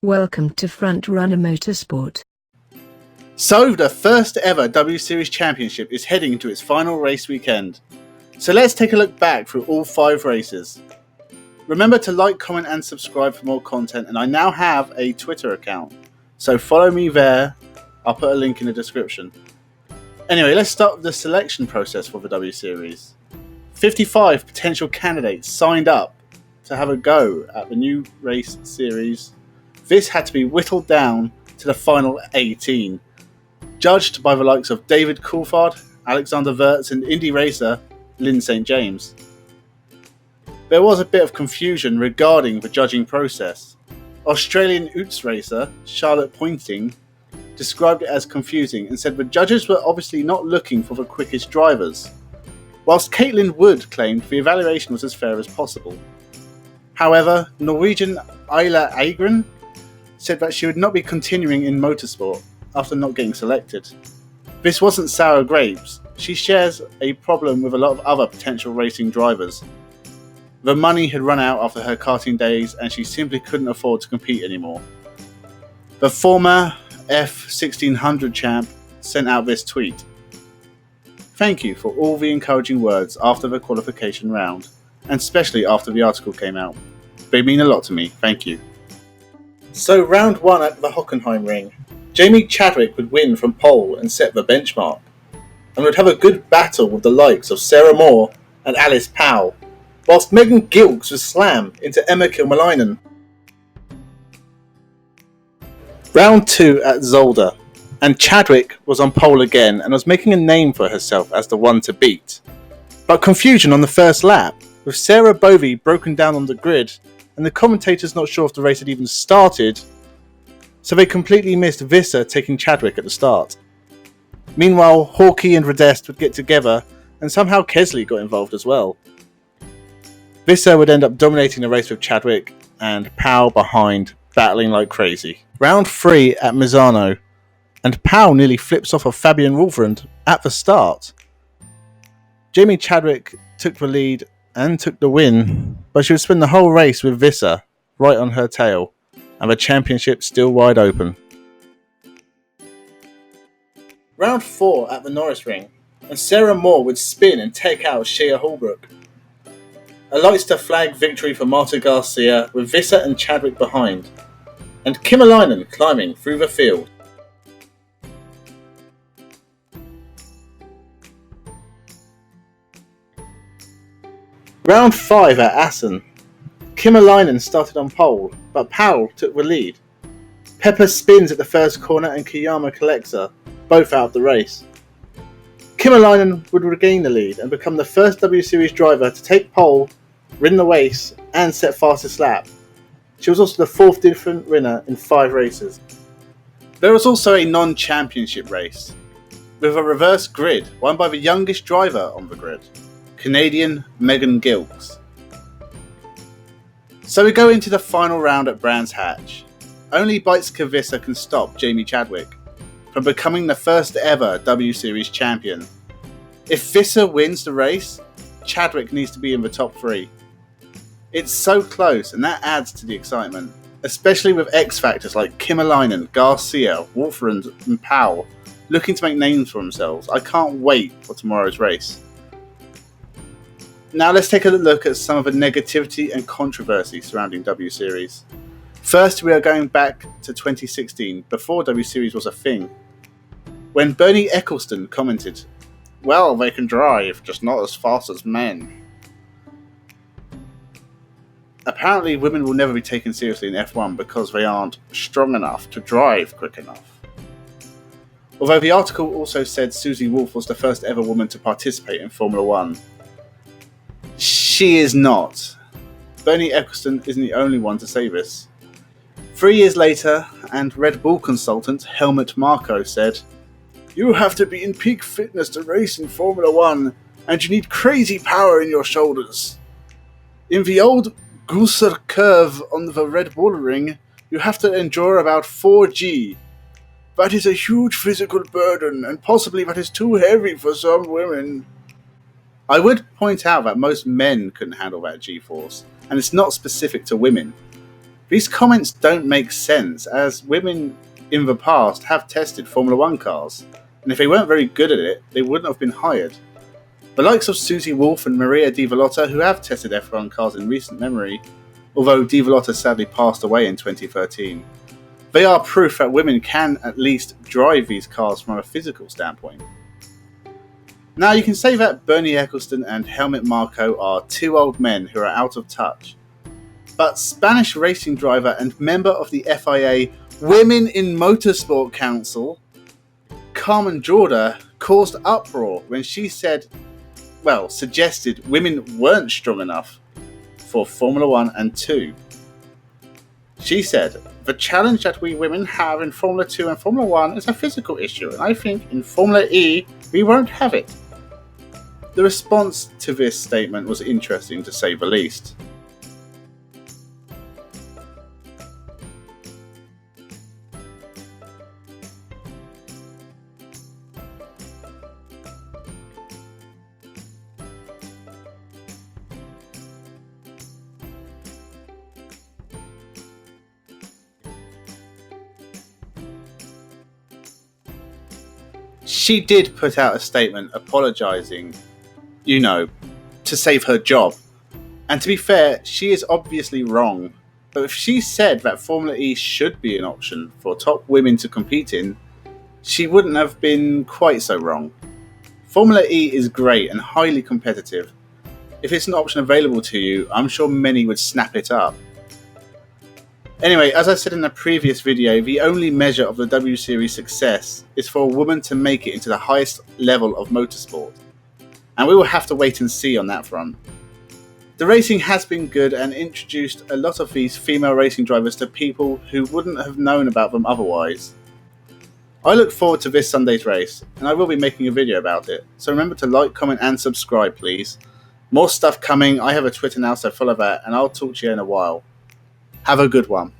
Welcome to Frontrunner Motorsport. So, the first ever W Series Championship is heading into its final race weekend. So let's take a look back through all 5 races. Remember to like, comment and subscribe for more content, and I now have a Twitter account. So follow me there, I'll put a link in the description. Anyway, let's start with the selection process for the W Series. 55 potential candidates signed up to have a go at the new race series. This had to be whittled down to the final 18, judged by the likes of David Coulthard, Alexander Wirtz and Indy racer Lynn St. James. There was a bit of confusion regarding the judging process. Australian Utes racer Charlotte Pointing described it as confusing and said the judges were obviously not looking for the quickest drivers, whilst Caitlin Wood claimed the evaluation was as fair as possible. However, Norwegian Ayla Agren said that she would not be continuing in motorsport after not getting selected. This wasn't sour grapes. She shares a problem with a lot of other potential racing drivers. The money had run out after her karting days and she simply couldn't afford to compete anymore. The former F1600 champ sent out this tweet. "Thank you for all the encouraging words after the qualification round, and especially after the article came out. They mean a lot to me, thank you." So round 1 at the Hockenheim ring, Jamie Chadwick would win from pole and set the benchmark, and would have a good battle with the likes of Sarah Moore and Alice Powell, whilst Megan Gilks would slam into Emma Kilmalainen. Round 2 at Zolder, and Chadwick was on pole again and was making a name for herself as the one to beat. But confusion on the first lap, with Sarah Bovey broken down on the grid, and the commentators not sure if the race had even started, so they completely missed Visser taking Chadwick at the start. Meanwhile, Hawkey and Radest would get together, and somehow Kesley got involved as well. Visser would end up dominating the race with Chadwick, and Powell behind, battling like crazy. Round 3 at Misano, and Powell nearly flips off of Fabian Wolfrand at the start. Jamie Chadwick took the lead and took the win, but she would spend the whole race with Visser right on her tail, and the championship still wide open. Round 4 at the Norris ring, and Sarah Moore would spin and take out Shea Holbrook. A lights to flag victory for Marta Garcia with Visser and Chadwick behind, and Kimalainen climbing through the field. Round 5 at Assen. Kimalainen started on pole, but Powell took the lead. Pepper spins at the first corner and Kiyama collects her, both out of the race. Kimalainen would regain the lead and become the first W Series driver to take pole, win the race and set fastest lap. She was also the 4th different winner in 5 races. There was also a non-championship race, with a reverse grid won by the youngest driver on the grid, Canadian Megan Gilks. So we go into the final round at Brands Hatch. Only Beitske Visser can stop Jamie Chadwick from becoming the first ever W Series champion. If Visser wins the race, Chadwick needs to be in the top 3. It's so close and that adds to the excitement, especially with X factors like Kimalainen, Garcia, Wolfrand and Powell looking to make names for themselves. I can't wait for tomorrow's race. Now let's take a look at some of the negativity and controversy surrounding W Series. First, we are going back to 2016, before W Series was a thing, when Bernie Eccleston commented, "Well, they can drive, just not as fast as men." Apparently, women will never be taken seriously in F1 because they aren't strong enough to drive quick enough. Although the article also said Susie Wolff was the first ever woman to participate in Formula 1. She is not. Bernie Eccleston isn't the only one to say this. 3 years later, and Red Bull consultant Helmut Marko said, "You have to be in peak fitness to race in Formula 1, and you need crazy power in your shoulders. In the old Gusser curve on the Red Bull ring, you have to endure about 4G. That is a huge physical burden, and possibly that is too heavy for some women." I would point out that most men couldn't handle that G-force, and it's not specific to women. These comments don't make sense, as women in the past have tested Formula 1 cars, and if they weren't very good at it, they wouldn't have been hired. The likes of Susie Wolff and Maria Di Vallotto, who have tested F1 cars in recent memory, although Di Vallotto sadly passed away in 2013, they are proof that women can at least drive these cars from a physical standpoint. Now you can say that Bernie Ecclestone and Helmut Marko are two old men who are out of touch, but Spanish racing driver and member of the FIA Women in Motorsport Council, Carmen Jorda, caused uproar when she suggested women weren't strong enough for Formula 1 and 2. She said, "The challenge that we women have in Formula 2 and Formula 1 is a physical issue, and I think in Formula E we won't have it." The response to this statement was interesting, to say the least. She did put out a statement apologising, to save her job. And to be fair, she is obviously wrong. But if she said that Formula E should be an option for top women to compete in, she wouldn't have been quite so wrong. Formula E is great and highly competitive. If it's an option available to you, I'm sure many would snap it up. Anyway, as I said in a previous video, the only measure of the W Series success is for a woman to make it into the highest level of motorsport. And we will have to wait and see on that front. The racing has been good and introduced a lot of these female racing drivers to people who wouldn't have known about them otherwise. I look forward to this Sunday's race, and I will be making a video about it, so remember to like, comment and subscribe please. More stuff coming. I have a Twitter now, so follow that, and I'll talk to you in a while. Have a good one.